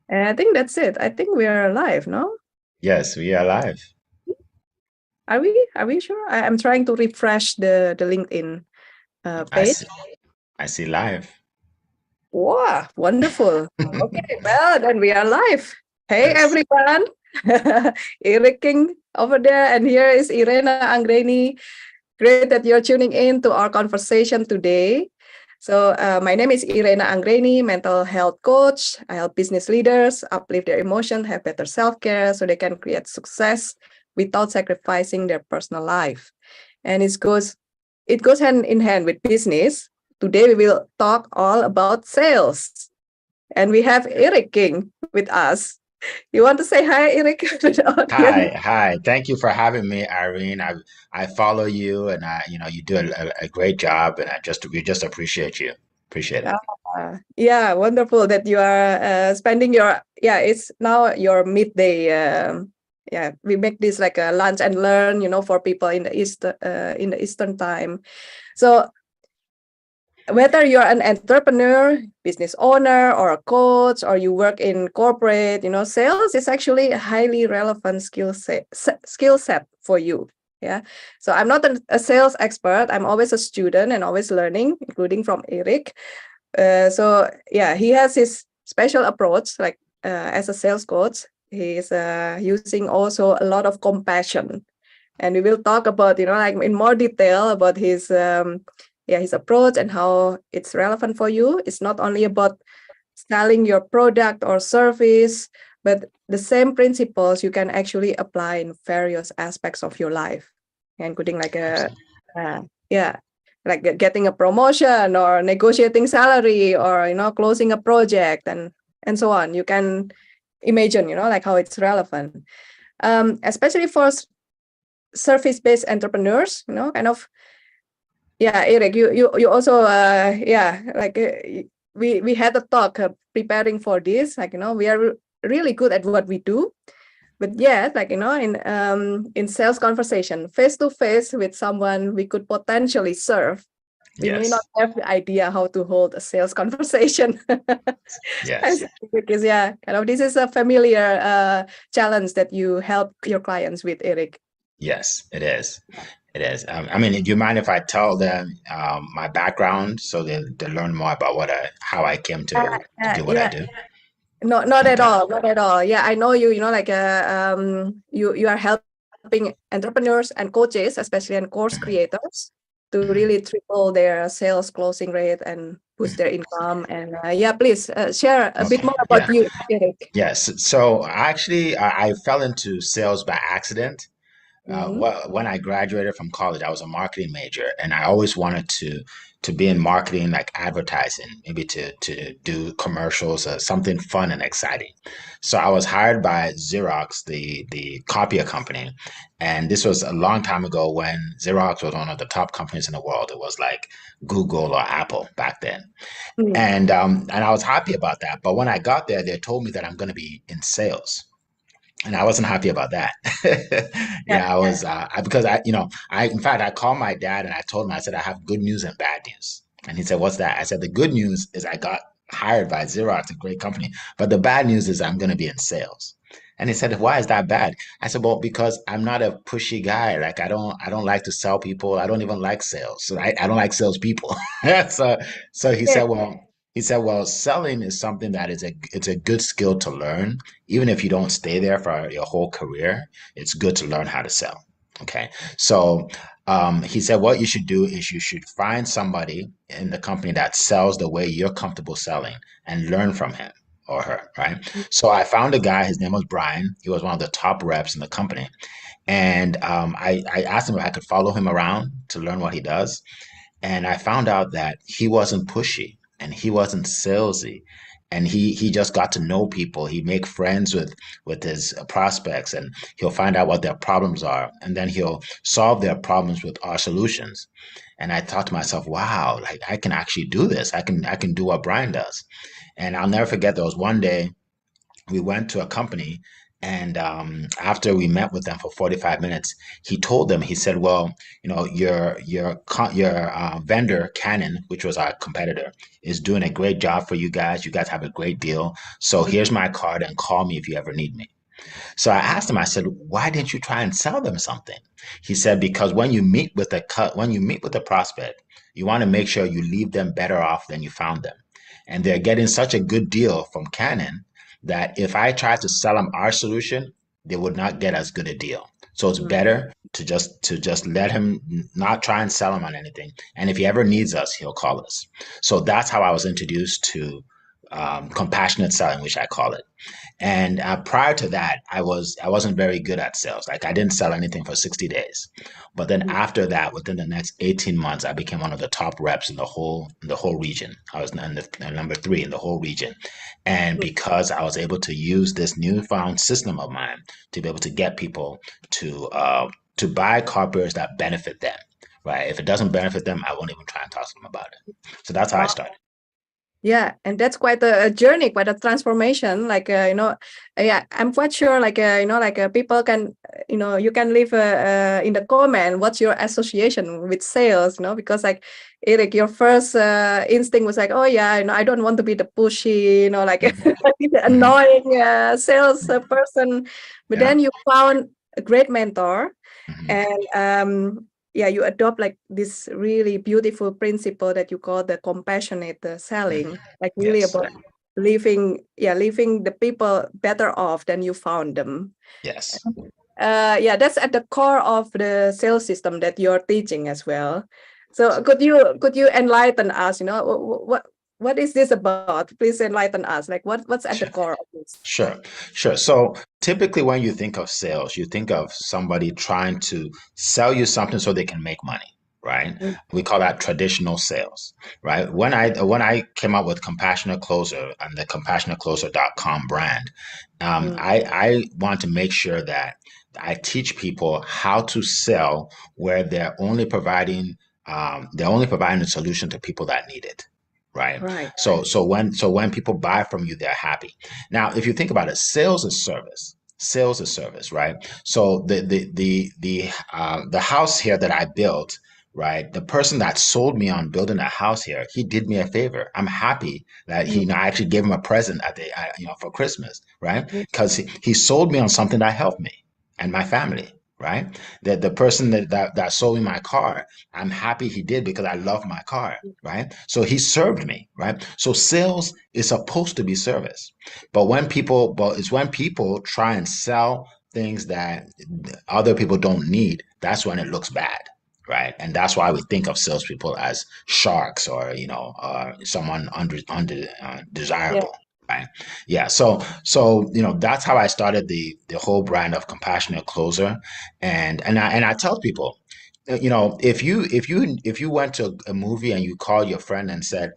And I think that's it. I think we are live, no? Yes, we are live. Are we? Are we sure? I'm trying to refresh the LinkedIn I page. see. I see live. Wow, wonderful. Okay, well, then we are live. Hey, Yes. everyone. Eric King over there, and here is Irene Anggreeni. Great that you're tuning in to our conversation today. So, my name is Irene Anggreeni, mental health coach. I help business leaders uplift their emotion, have better self-care so they can create success without sacrificing their personal life. And it goes hand in hand with business. Today we will talk all about sales. And we have Eric King with us. You want to say hi, Eric, to the audience? Hi. Thank you for having me, Irene. I follow you, and you do a great job, and we just appreciate you. Appreciate it. Yeah, wonderful that you are spending your, yeah, it's now your midday. Yeah, we make this like a lunch and learn, for people in the Eastern time. So whether you're an entrepreneur, business owner, or a coach, or you work in corporate, sales is actually a highly relevant skill set for you. Yeah. So I'm not a sales expert. I'm always a student and always learning, including from Eric. So yeah, he has his special approach, like as a sales coach. He is using also a lot of compassion, and we will talk about like in more detail about his approach and how it's relevant for you. It's not only about selling your product or service, but the same principles you can actually apply in various aspects of your life, including like Absolutely. uh, yeah, like getting a promotion or negotiating salary or closing a project and so on. You can imagine like how it's relevant, especially for service-based entrepreneurs, kind of. Yeah, Eric, you also yeah, like we had a talk preparing for this. Like we are really good at what we do, but yet, like in sales conversation, face to face with someone we could potentially serve, we may not Yes. have the idea how to hold a sales conversation. Yes. Because yeah, kind of this is a familiar challenge that you help your clients with, Eric. Yes. It is. It is. I mean, do you mind if I tell them my background so they learn more about how I came to do what I Yeah, do? no, not at Okay. all, not at all. Yeah, I know you. Like you are helping entrepreneurs and coaches, especially and course Mhm. creators, to Mhm. really triple their sales closing rate and boost their income. And yeah, please share a bit Okay. more about Yeah. you, Eric. Yes. So actually, I fell into sales by accident. Mm-hmm. Well, when I graduated from college, I was a marketing major, and I always wanted to be in marketing, like advertising, maybe to do commercials, something fun and exciting. So I was hired by Xerox, the copier company, and this was a long time ago when Xerox was one of the top companies in the world. It was like Google or Apple back then, and I was happy about that. But when I got there, they told me that I'm going to be in sales, and I wasn't happy about that. Yeah. Yeah, I was because I in fact I called my dad and I told him, I said I have good news and bad news, and he said, "What's that?" I said, "The good news is I got hired by Xerox, a great company, but the bad news is I'm going to be in sales." And he said, "Why is that bad?" I said, "Well, because I'm not a pushy guy. Like I don't like to sell people. I don't even like sales. So I don't like salespeople." so so he Yeah. said, "Well, selling is something that it's a good skill to learn, even if you don't stay there for your whole career. It's good to learn how to sell." Okay. So he said, what you should do is you should find somebody in the company that sells the way you're comfortable selling and learn from him or her, right? So I found a guy, his name was Brian. He was one of the top reps in the company. And I asked him if I could follow him around to learn what he does. And I found out that he wasn't pushy and he wasn't salesy. And he just got to know people. He make friends with his prospects, and he'll find out what their problems are, and then he'll solve their problems with our solutions. And I thought to myself, wow, like I can actually do this. I can do what Brian does. And I'll never forget there was one day we went to a company And after we met with them for 45 minutes, he told them, he said, well, your vendor, Canon, which was our competitor, is doing a great job for you guys. You guys have a great deal. So here's my card and call me if you ever need me. So I asked him, I said, why didn't you try and sell them something? He said, because when you meet with a prospect, you want to make sure you leave them better off than you found them. And they're getting such a good deal from Canon that if I tried to sell them our solution, they would not get as good a deal. So it's better to just let him not try and sell him on anything. And if he ever needs us, he'll call us. So that's how I was introduced to compassionate selling, which I call it. And prior to that, I wasn't very good at sales. Like I didn't sell anything for 60 days. But then after that, within the next 18 months, I became one of the top reps in the whole region. I was number 3 in the whole region. And because I was able to use this newfound system of mine to be able to get people to buy carpets that benefit them, right? If it doesn't benefit them, I won't even try and talk to them about it. So that's how I Wow. started. Yeah, and that's quite a journey, quite a transformation. Like yeah, I'm quite sure. Like people can, you can leave in the comment what's your association with sales. Because like Eric, your first instinct was like, oh yeah, I don't want to be the pushy, like the Mhm. annoying sales person. But Yeah. then you found a great mentor, Mhm. and yeah, you adopt like this really beautiful principle that you call the compassionate selling, like really Yes. about leaving the people better off than you found them. Yes. Yeah, that's at the core of the sales system that you're teaching as well. So could you enlighten us? What is this about? Please enlighten us. Like what's at the Sure. core of this? Sure, sure. So typically, when you think of sales, you think of somebody trying to sell you something so they can make money, right? Mm, We call that traditional sales, right? When I came up with Compassionate Closer and the CompassionateCloser.com brand, mm, I want to make sure that I teach people how to sell where they're only providing a solution to people that need it, right? right. So when people buy from you, they're happy. Now, if you think about it, sales is service. Sales is service, right? So the house here that I built, right? The person that sold me on building a house here, he did me a favor. I'm happy that I actually gave him a present for Christmas, right? Mm, Because he sold me on something that helped me and my family, right? The person that sold me my car, I'm happy he did because I love my car, right? So he served me, right? So sales is supposed to be service. But it's when people try and sell things that other people don't need, that's when it looks bad, right? And that's why we think of salespeople as sharks or, someone yeah. desirable. Right. Yeah. So that's how I started the whole brand of Compassionate Closer. And I tell people, if you went to a movie and you called your friend and said,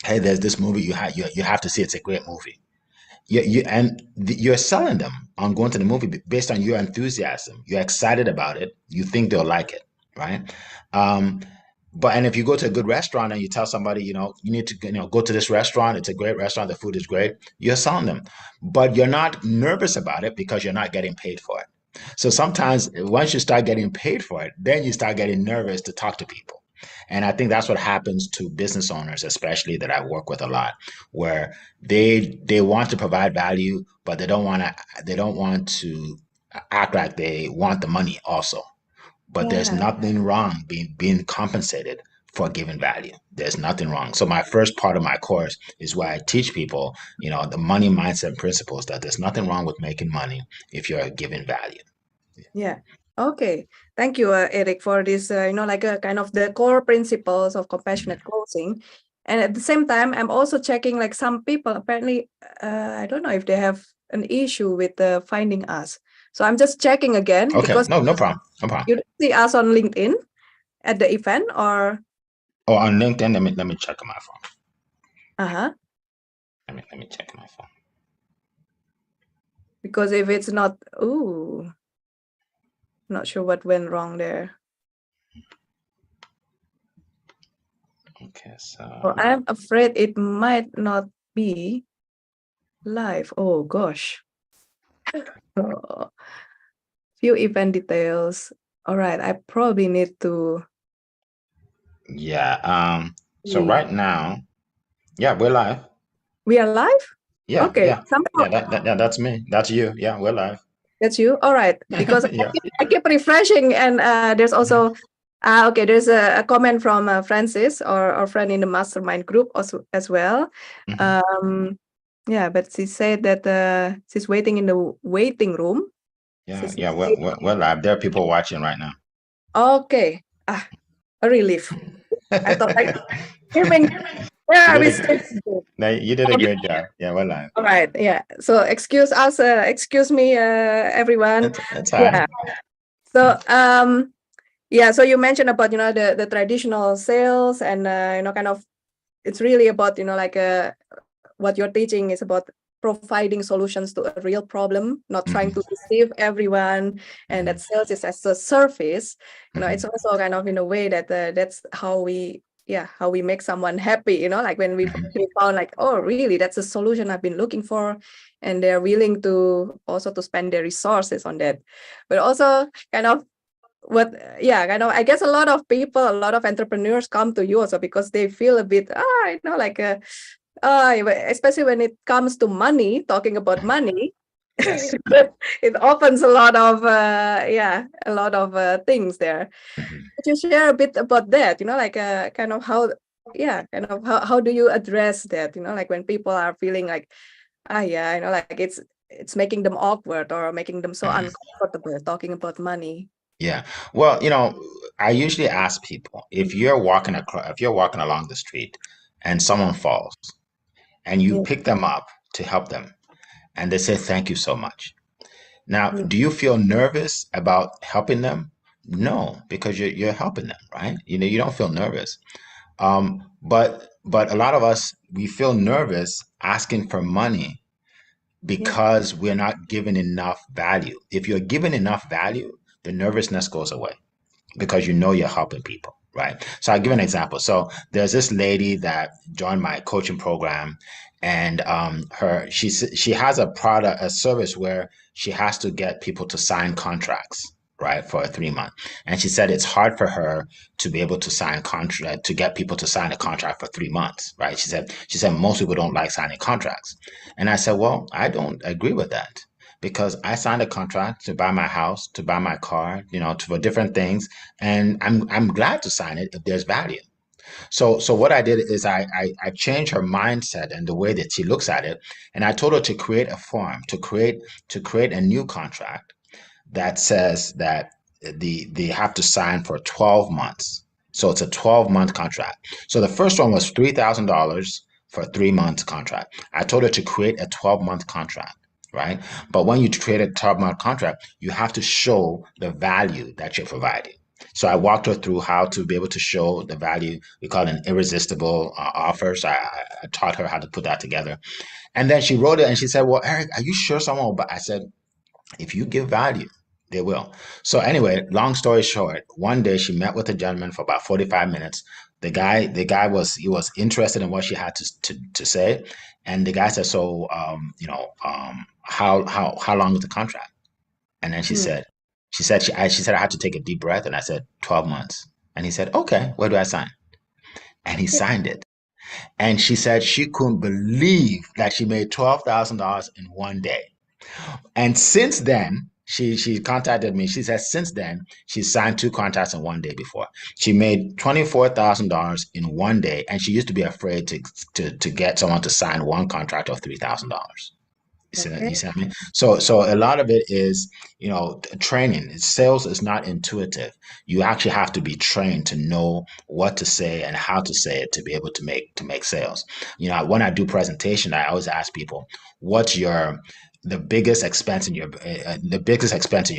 hey, there's this movie you have to see, it's a great movie. You're selling them on going to the movie based on your enthusiasm. You're excited about it. You think they'll like it, right? Um, and if you go to a good restaurant and you tell somebody, you need to, go to this restaurant, it's a great restaurant, the food is great, you're selling them. But you're not nervous about it because you're not getting paid for it. So sometimes once you start getting paid for it, then you start getting nervous to talk to people. And I think that's what happens to business owners, especially that I work with a lot, where they want to provide value, but they don't want to act like they want the money also. But there's Yeah. nothing wrong being compensated for giving value. There's nothing wrong. So my first part of my course is where I teach people, the money mindset principles, that there's nothing wrong with making money if you're giving value. Yeah. Okay. Thank you, Eric, for this, like a kind of the core principles of compassionate closing. And at the same time, I'm also checking like some people apparently, I don't know if they have an issue with finding us. So I'm just checking again Okay, because no, no problem, no problem. you see us on LinkedIn at the event or, Oh, on LinkedIn, let me check on my phone. uh-huh, Let me check on my phone. because if it's not, ooh, not sure what went wrong there. Okay, so Or I'm afraid it might not be live. Oh gosh. Oh, few event details. All right, I probably need to Yeah. So see. right now, yeah, we're live. We are live? Yeah, Okay, yeah, yeah. somehow Yeah, that's me. That's you. Yeah, we're live. that's you. All right, because Yeah. I keep refreshing, and there's also okay. There's a comment from Francis, or our friend in the mastermind group, also as well. Mhm. Um, yeah, but she said that she's waiting in the waiting room. Yeah, She's yeah. We're live. There are people watching right now. okay. A relief. I thought like giving. You Yeah, did we a still. no, you did a great job. Yeah, we're live. All right. Yeah. So excuse us. Excuse me, everyone. It's all right. Yeah. So yeah. So you mentioned about the traditional sales, and kind of it's really about like what you're teaching is about providing solutions to a real problem, not trying Hmm. to deceive everyone, and Hmm. that sales is as a service. It's Hmm. also kind of in a way that that's how we how we make someone happy. Like when we found like, oh, really, that's a solution I've been looking for, and they're willing to also to spend their resources on that. But also kind of what kind of I guess a lot of people, a lot of entrepreneurs come to you also because they feel a bit like especially when it comes to money, talking about money. Yes. It opens a lot of things there. Hmm. Could you share a bit about that, like kind of how kind of how do you address that, like when people are feeling like like it's making them awkward or making them so Hmm. uncomfortable talking about money. Yeah. Well, I usually ask people if you're walking along the street and someone falls and you Yeah. pick them up to help them and they say thank you so much. Now, Mm. do you feel nervous about helping them? No, because you're helping them, right? You don't feel nervous. But a lot of us we feel nervous asking for money Yeah. because we're not given enough value. If you're given enough value, the nervousness goes away because you're helping people, right? So I'll give an example. So there's this lady that joined my coaching program, and she has a service where she has to get people to sign contracts, right, for a 3 month. And she said it's hard for her to be able to sign contract to get people to sign a contract for 3 months, right? She said most people don't like signing contracts. And I said, well, I don't agree with that because I signed a contract to buy my house, to buy my car, for different things, and I'm glad to sign it if there's value. So what I did is I changed her mindset and the way that she looks at it, and I told her to create a form, to create a new contract that says that they have to sign for 12 months. So it's a 12-month contract. So the first one was $3,000 for a 3 month contract. I told her to create a 12-month contract, right? But when you create a 12-month contract, you have to show the value that you're providing. So I walked her through how to be able to show the value. We call it an irresistible offer. So I taught her how to put that together. And then she wrote it and she said, well, Eric, are you sure someone will buy? I said, if you give value, they will. So anyway, long story short, one day she met with a gentleman for about 45 minutes. The guy was interested in what she had to say. And the guy said, so how long is the contract? And then she Mm. said, she said I had to take a deep breath, and I said 12 months. And he said, okay, where do I sign? And he Yeah. signed it. And she said she couldn't believe that she made $12,000 in one day. And since then, she contacted me. She said since then she signed two contracts in one day before. She made $24,000 in one day, and she used to be afraid to get someone to sign one contract of $3,000. Okay. You see what I mean? So a lot of it is, training. Sales is not intuitive. You actually have to be trained to know what to say and how to say it to be able to make sales. When I do presentation, I always ask people, what's the biggest expense in your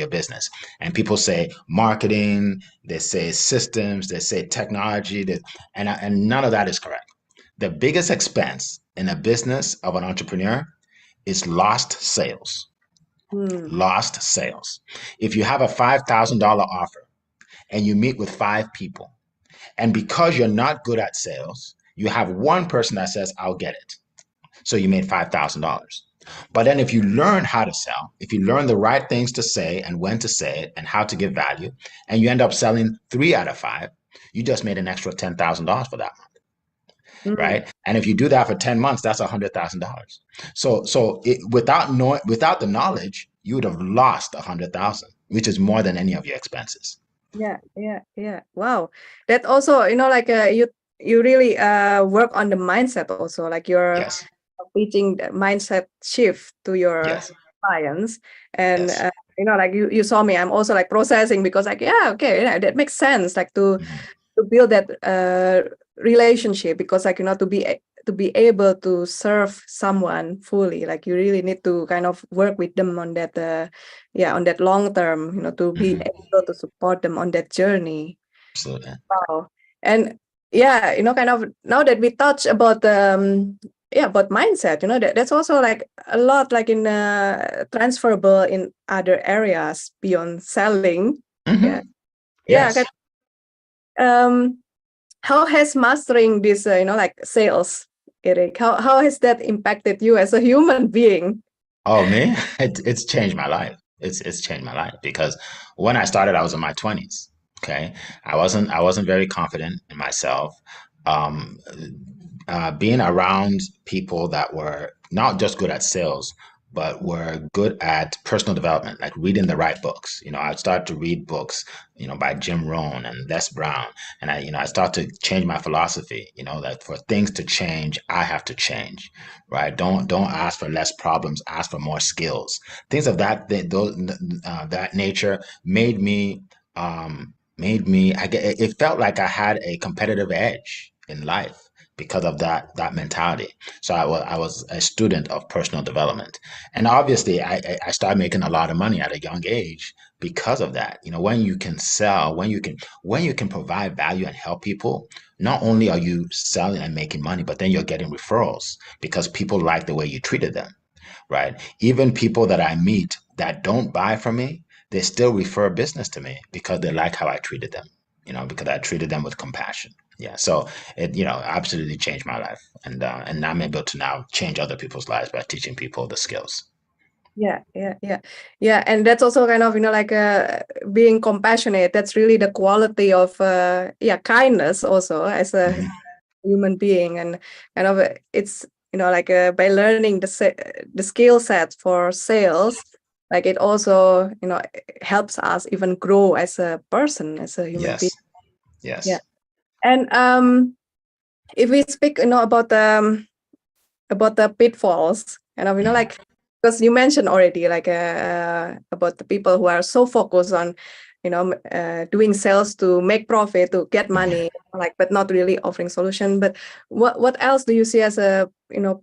business? And people say marketing, they say systems, they say technology, and none of that is correct. The biggest expense in a business of an entrepreneur is lost sales. Mm. Lost sales. If you have a $5,000 offer and you meet with five people, and because you're not good at sales, you have one person that says, I'll get it. So you made $5,000. But then if you learn how to sell, if you learn the right things to say and when to say it and how to give value, and you end up selling 3 out of 5, you just made an extra $10,000 for that month, Mm. right? And if you do that for 10 months, that's $100,000. Without the knowledge, you would have lost 100,000, which is more than any of your expenses. Yeah, yeah, yeah. Wow. That also, like you really work on the mindset also, like you're Yes, teaching the mindset shift to your yes, clients. And yes. like you saw me, I'm also like processing because like, yeah, okay, yeah, that makes sense, like Mhm. to build that relationship, because like to be able to serve someone fully, like you really need to kind of work with them on that yeah, on that long term, to be Mhm. able to support them on that journey. Absolutely. Wow. And yeah, kind of now that we touch about yeah, about mindset, that's also like a lot like in transferable in other areas beyond selling. Yeah. Hmm. Yeah. Yes. Um how has mastering this, like sales, Eric, how has that impacted you as a human being? Oh man, it's changed my life. It's changed my life because when I started, I was in my 20s. Okay, I wasn't very confident in myself. Um, Being around people that were not just good at sales, but were good at personal development, like reading the right books. I started to read books, by Jim Rohn and Les Brown, and I started to change my philosophy. That for things to change, I have to change, right? Don't ask for less problems, ask for more skills. Things of that nature made me. It felt like I had a competitive edge in life because of that mentality. So I was a student of personal development, and obviously I started making a lot of money at a young age because of that. When you can sell, when you can provide value and help people, not only are you selling and making money, but then you're getting referrals because people like the way you treated them, right? Even people that I meet that don't buy from me, they still refer business to me because they like how I treated them, because I treated them with compassion. Yeah. So it, absolutely changed my life. And I'm able to now change other people's lives by teaching people the skills. Yeah, yeah, yeah, yeah. And that's also kind of, like being compassionate. That's really the quality of yeah, kindness also as a Hmm. human being. And kind of it's, like by learning the skill set for sales, like it also, helps us even grow as a person, as a human being. Yes. Yeah. Yes. And if we speak, about the pitfalls, kind of, Hmm. like, because you mentioned already, like about the people who are so focused on, doing sales to make profit, to get Hmm. money, like, but not really offering solution. But what else do you see as a,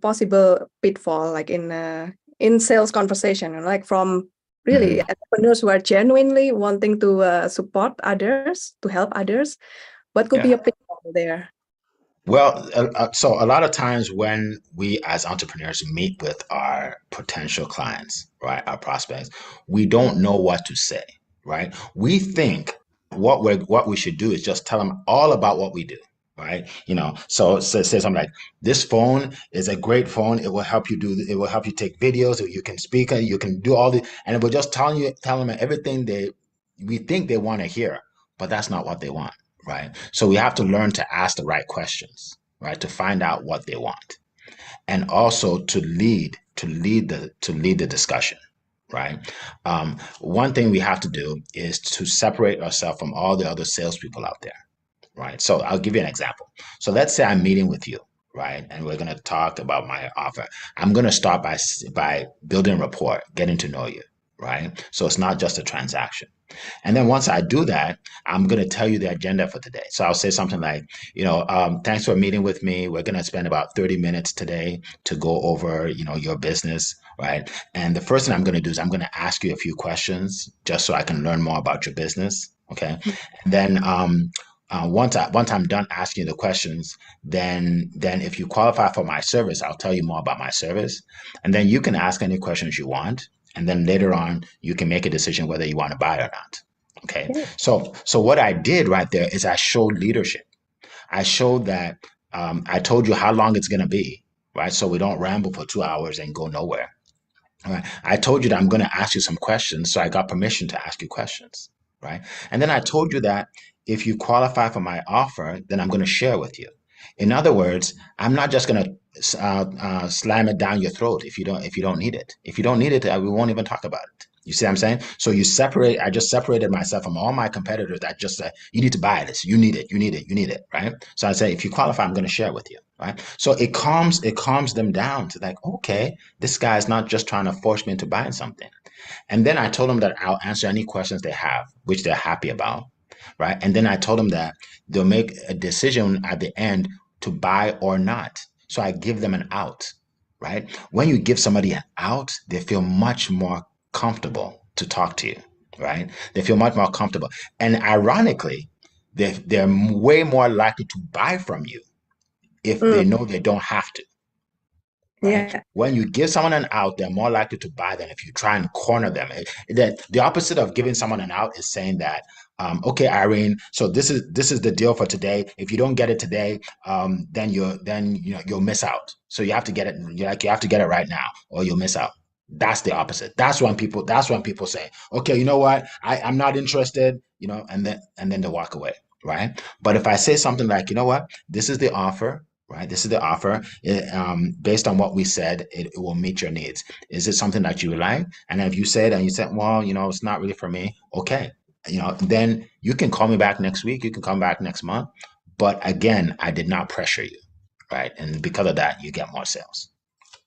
possible pitfall, like in sales conversation, like from really Hmm. entrepreneurs who are genuinely wanting to support others, to help others? What could be Yeah. a pitfall there? Well, so a lot of times when we as entrepreneurs meet with our potential clients, right, our prospects, we don't know what to say, right? We think what we should do is just tell them all about what we do, right? So say something like, "This phone is a great phone. It will help you take videos. You can speak, you can do all the," and we're just telling them everything we think they want to hear, but that's not what they want, right? So we have to learn to ask the right questions, right, to find out what they want, and also to lead the discussion, right? One thing we have to do is to separate ourselves from all the other salespeople out there, right? So I'll give you an example. So let's say I'm meeting with you, right, and we're going to talk about my offer. I'm going to start by building rapport, getting to know you, right? So it's not just a transaction. And then once I do that, I'm going to tell you the agenda for today. So I'll say something like, thanks for meeting with me. We're going to spend about 30 minutes today to go over, your business, right? And the first thing I'm going to do is I'm going to ask you a few questions just so I can learn more about your business. Okay. And then once I'm done asking you the questions, then if you qualify for my service, I'll tell you more about my service, and then you can ask any questions you want, and then later on you can make a decision whether you want to buy or not. Okay. So what I did right there is I showed leadership. I showed that I told you how long it's going to be, right? So we don't ramble for 2 hours and go nowhere. Right. I told you that I'm going to ask you some questions, so I got permission to ask you questions, right? And then I told you that if you qualify for my offer, then I'm going to share with you. In other words, I'm not just going to slam it down your throat if you don't need it. If you don't need it, we won't even talk about it. You see what I'm saying? So you separate. I just separated myself from all my competitors that just said, "You need to buy this. You need it. You need it. You need it." Right? So I say, if you qualify, I'm going to share with you. Right? So it calms them down to like, okay, this guy is not just trying to force me into buying something. And then I told them that I'll answer any questions they have, which they're happy about, right? And then I told them that they'll make a decision at the end to buy or not. So I give them an out, right? When you give somebody an out, they feel much more comfortable to talk to you, right? They feel much more comfortable. And ironically, they're way more likely to buy from you if they Mm, know they don't have to, right? yeah. When you give someone an out, they're more likely to buy than if you try and corner them. The opposite of giving someone an out is saying that, okay, Irene, so this is the deal for today. If you don't get it today, then you'll miss out. So you have to get it. You have to get it right now, or you'll miss out. That's the opposite. That's when people say, okay, you know what, I'm not interested, and then they walk away, right? But if I say something like, you know what, this is the offer. Right. This is the offer. Based on what we said, it will meet your needs. Is it something that you like? And if you said and you said, well, it's not really for me. Okay. Then you can call me back next week. You can come back next month. But again, I did not pressure you. Right. And because of that, you get more sales.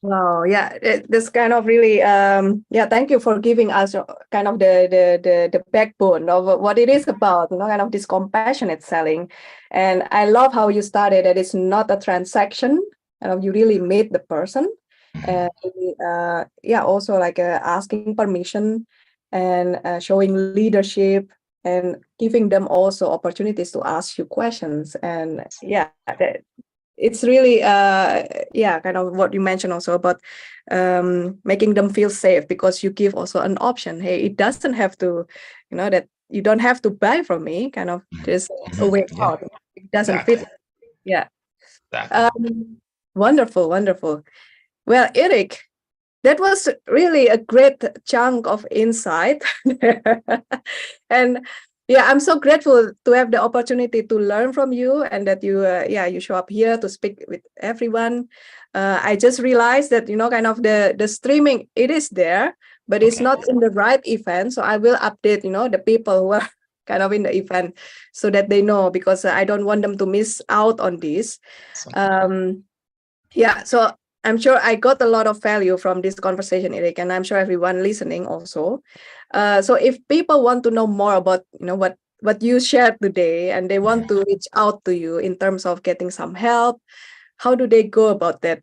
Wow, yeah, this kind of really, yeah, thank you for giving us kind of the backbone of what it is about, kind of this compassionate selling. And I love how you started that it's not a transaction, you really meet the person. Mhm. And yeah, also like asking permission and showing leadership and giving them also opportunities to ask you questions. And yeah, it's really yeah, kind of what you mentioned also about making them feel safe, because you give also an option. Hey, it doesn't have to, that you don't have to buy from me, kind of Mhm. there's a Mhm. way Yeah, out. It doesn't exactly. fit. Yeah. Exactly. Wonderful, wonderful. Well, Eric, that was really a great chunk of insight. And yeah, I'm so grateful to have the opportunity to learn from you, and that you yeah, you show up here to speak with everyone. I just realized that, kind of the streaming, it is there, but it's Okay. not in the right event. So I will update, the people who are kind of in the event, so that they know, because I don't want them to miss out on this. So, um yeah, so I'm sure I got a lot of value from this conversation, Eric, and I'm sure everyone listening also. So if people want to know more about, what you shared today, and they want mhm. to reach out to you in terms of getting some help, how do they go about that?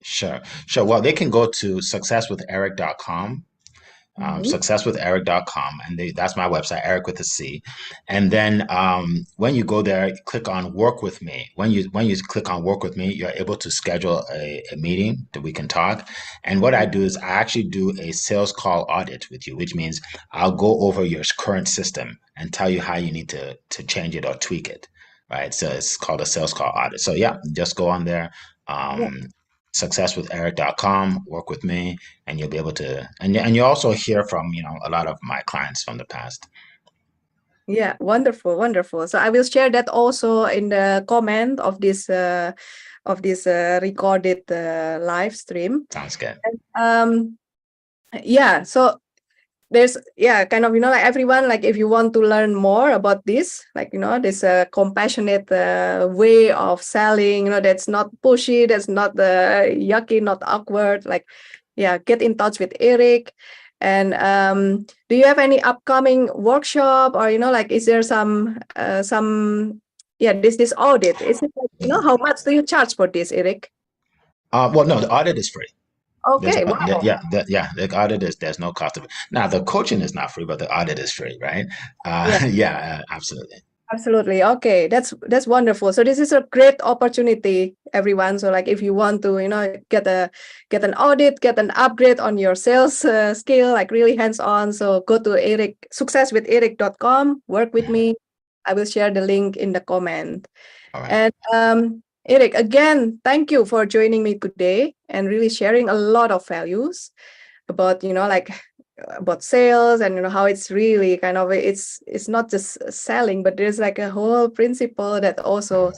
Sure. Sure. Well, they can go to successwitheric.com, Mhm. successwitheric.com, and that's my website, Eric with a C. And then when you go there, click on work with me. When you click on work with me, you're able to schedule a meeting that we can talk. And what I do is I actually do a sales call audit with you, which means I'll go over your current system and tell you how you need to change it or tweak it. Right. So it's called a sales call audit. So yeah, just go on there. Yeah. Um, successwitheric.com, work with me, and you'll be able to, and you also hear from a lot of my clients from the past. Yeah, wonderful, wonderful. So I will share that also in the comment of this recorded live stream. Sounds good. Um, yeah, so there's, yeah, kind of, like everyone, like if you want to learn more about this, like, this compassionate way of selling, that's not pushy, that's not yucky, not awkward, like, yeah, get in touch with Eric. And do you have any upcoming workshop, or like, is there some yeah, this audit, is it like, how much do you charge for this, Eric? Well, no, the audit is free. There's Okay, no, wow. yeah, the audit is there's no cost of it. Now the coaching is not free, but the audit is free, right? Yeah. Yeah, absolutely. Absolutely. Okay, that's wonderful. So this is a great opportunity, everyone. So like, if you want to, get an audit, get an upgrade on your sales skill, like really hands-on. So go to successwitheric.com, work with Mhm. me. I will share the link in the comment. All right. And Eric, again, thank you for joining me today and really sharing a lot of values. about, like about sales, and how it's really kind of, it's not just selling, but there's like a whole principle that also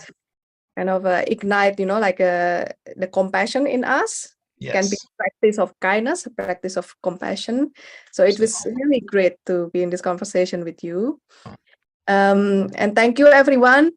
kind of ignite, like the compassion in us. Can be Yes. practice of kindness, a practice of compassion. So it was really great to be in this conversation with you. And thank you everyone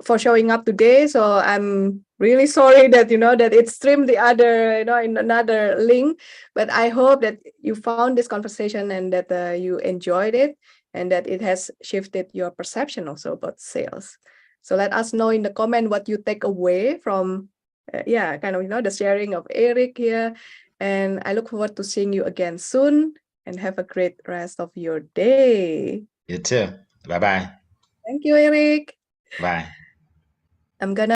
for showing up today. So I'm really sorry that that it streamed the other, in another link, but I hope that you found this conversation and that you enjoyed it, and that it has shifted your perception also about sales. So let us know in the comment what you take away from kind of the sharing of Eric here. And I look forward to seeing you again soon, and have a great rest of your day. You too. Bye bye. Thank you, Eric. Bye. I'm gonna